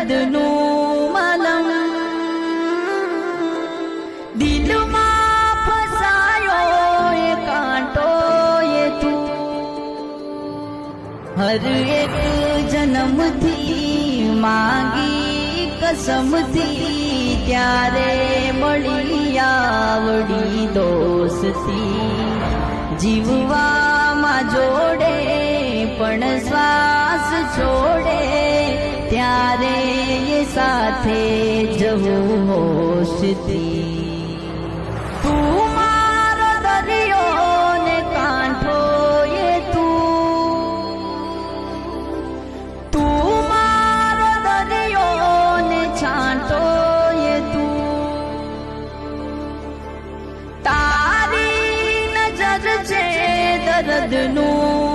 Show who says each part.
Speaker 1: દર્દનું મલમ દિલમાં ફસાયો એ કાંટો એ તું હર એક જન્મથી માંગી કસમથી ત્યારે મળી આવડી દોસ્તી જીવવામાં જોડે પણ શ્વાસ છોડે ત્યારે એ સાથે જવું હોશથી તું મારો દરિયો ને કાંઠો એ તું મારો દરિયો ને છાંટો એ તું તારી નજર છે દર્દનું